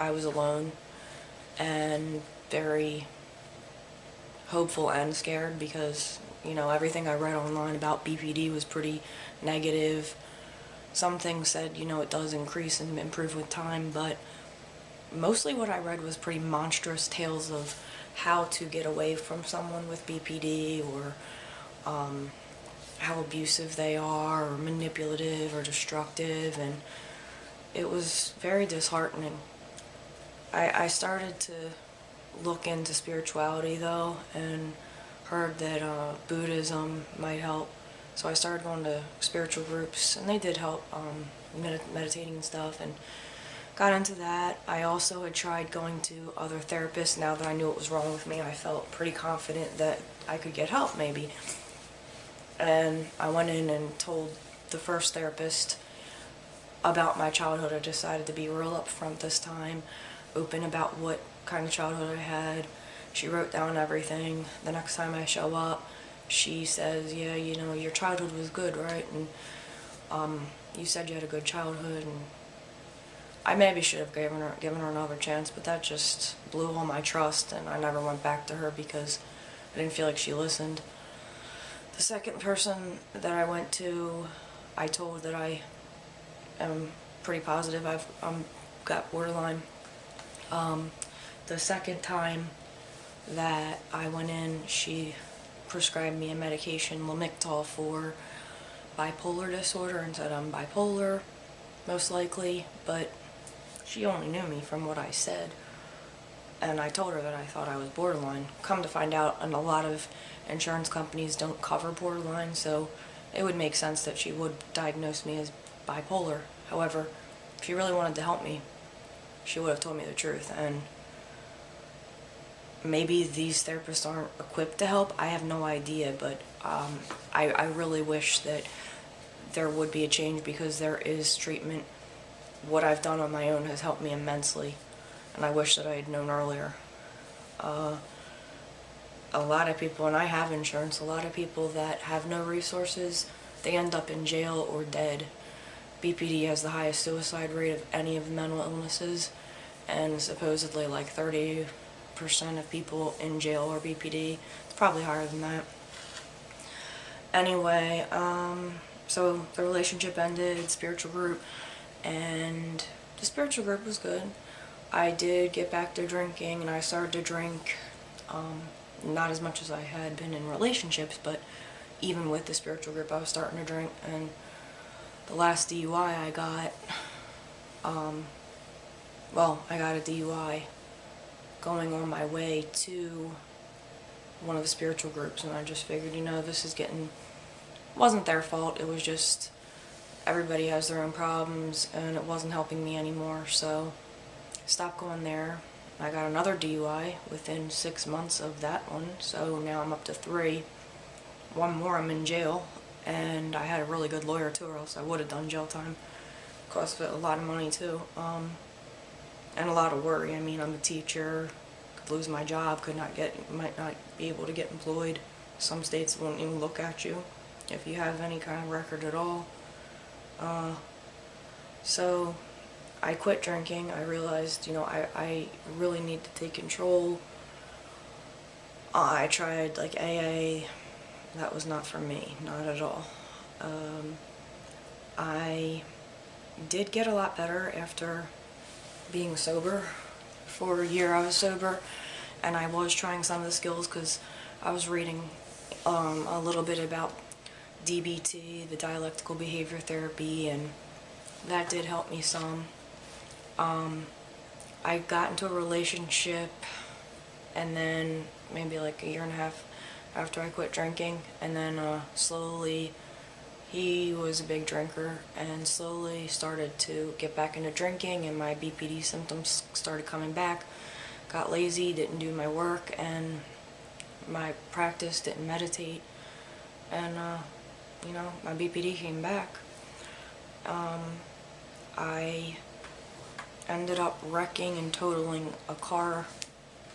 I was alone and very hopeful and scared because, everything I read online about BPD was pretty negative. Some things said, it does increase and improve with time, but mostly what I read was pretty monstrous tales of how to get away from someone with BPD, or how abusive they are, or manipulative, or destructive, and it was very disheartening. I started to look into spirituality though, and heard that Buddhism might help. So I started going to spiritual groups, and they did help, meditating and stuff, and got into that. I also had tried going to other therapists. Now that I knew what was wrong with me, I felt pretty confident that I could get help maybe. And I went in and told the first therapist about my childhood. I decided to be real upfront this time, open about what kind of childhood I had. She wrote down everything. The next time I show up, she says, yeah, your childhood was good, right? And you said you had a good childhood, and I maybe should have given her another chance, but that just blew all my trust, and I never went back to her because I didn't feel like she listened. The second person that I went to, I told that I am pretty positive I've got borderline. The second time that I went in, she prescribed me a medication, Lamictal, for bipolar disorder, and said I'm bipolar, most likely, but she only knew me from what I said, and I told her that I thought I was borderline. Come to find out, and a lot of insurance companies don't cover borderline, so it would make sense that she would diagnose me as bipolar. However, if she really wanted to help me, she would have told me the truth, and maybe these therapists aren't equipped to help. I have no idea, but I really wish that there would be a change, because there is treatment. What I've done on my own has helped me immensely, and I wish that I had known earlier. A lot of people, and I have insurance, a lot of people that have no resources, they end up in jail or dead. BPD has the highest suicide rate of any of the mental illnesses, and supposedly like 30% of people in jail are BPD. It's probably higher than that. Anyway, so the relationship ended, spiritual group, and the spiritual group was good. I did get back to drinking, and I started to drink, not as much as I had been in relationships, but even with the spiritual group I was starting to drink. And the last DUI I got, I got a DUI going on my way to one of the spiritual groups, and I just figured, this is getting, wasn't their fault, it was just everybody has their own problems, and it wasn't helping me anymore, so stopped going there. I got another DUI within 6 months of that one, so now I'm up to 3. One more, I'm in jail, and I had a really good lawyer too, or else I would have done jail time. Cost a lot of money too, and a lot of worry. I mean, I'm a teacher, could lose my job, might not be able to get employed. Some states won't even look at you if you have any kind of record at all. So I quit drinking. I realized, I really need to take control. I tried like AA. That was not for me, not at all. I did get a lot better after being sober. For a year I was sober, and I was trying some of the skills because I was reading a little bit about DBT, the dialectical behavior therapy, and that did help me some. I got into a relationship, and then maybe like a year and a half after I quit drinking, and then slowly, he was a big drinker, and slowly started to get back into drinking, and my BPD symptoms started coming back. Got lazy, didn't do my work, and my practice, didn't meditate, and my BPD came back. I ended up wrecking and totaling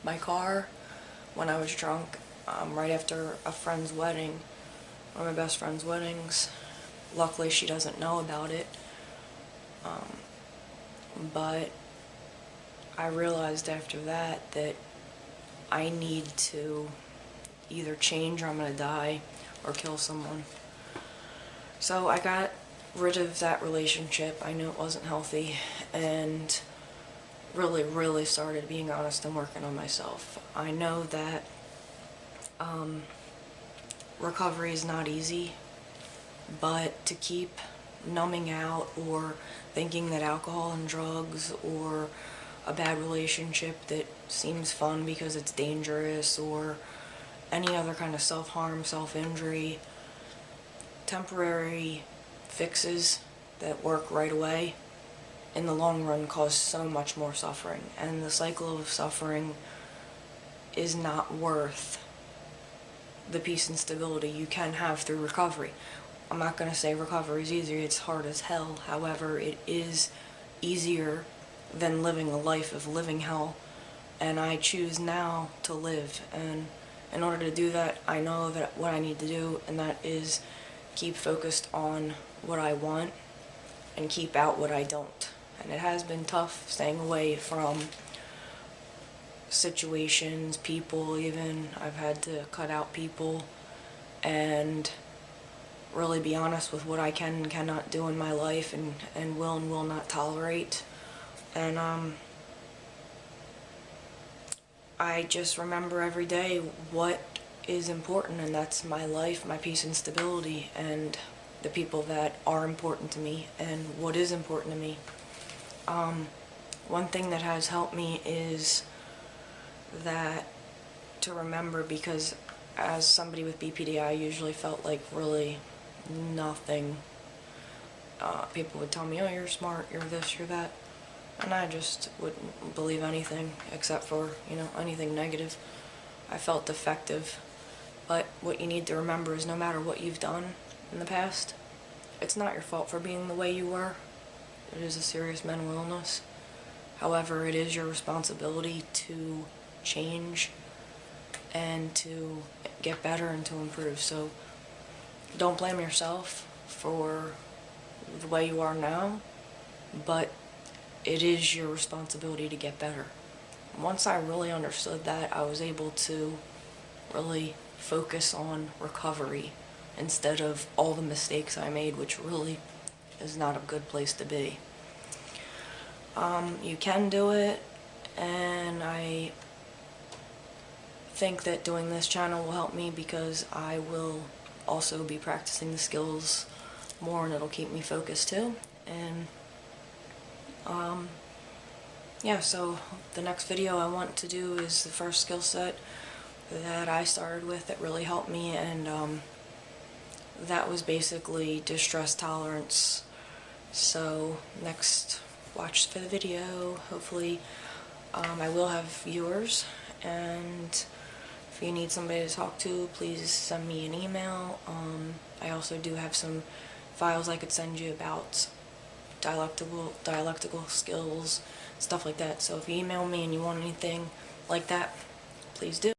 my car, when I was drunk, right after a friend's wedding, one of my best friend's weddings. Luckily, she doesn't know about it, but I realized after that I need to either change or I'm gonna die or kill someone. So I got rid of that relationship. I knew it wasn't healthy, and really started being honest and working on myself. I know that recovery is not easy, but to keep numbing out or thinking that alcohol and drugs or a bad relationship that seems fun because it's dangerous or any other kind of self-harm, self-injury, temporary fixes that work right away in the long run cause so much more suffering, and the cycle of suffering is not worth the peace and stability you can have through recovery. I'm not going to say recovery is easy, it's hard as hell. However, it is easier than living a life of living hell, and I choose now to live. And in order to do that, I know that what I need to do, and that is keep focused on what I want and keep out what I don't. And it has been tough staying away from situations, people even. I've had to cut out people and really be honest with what I can and cannot do in my life, and will not tolerate. And I just remember every day what is important, and that's my life, my peace and stability, and the people that are important to me and what is important to me. One thing that has helped me is that to remember, because as somebody with BPD, I usually felt like really nothing. People would tell me, oh, you're smart, you're this, you're that, and I just wouldn't believe anything except for, anything negative. I felt defective. But what you need to remember is no matter what you've done in the past, it's not your fault for being the way you were. It is a serious mental illness. However, it is your responsibility to change and to get better and to improve. So don't blame yourself for the way you are now, but it is your responsibility to get better. Once I really understood that, I was able to really focus on recovery instead of all the mistakes I made, which really is not a good place to be. You can do it, and I think that doing this channel will help me because I will also be practicing the skills more, and it'll keep me focused too. And yeah, so the next video I want to do is the first skill set that I started with that really helped me, and that was basically distress tolerance. So next, watch for the video. Hopefully I will have viewers, and if you need somebody to talk to, please send me an email. I also do have some files I could send you about dialectical skills, stuff like that. So if you email me and you want anything like that, please do.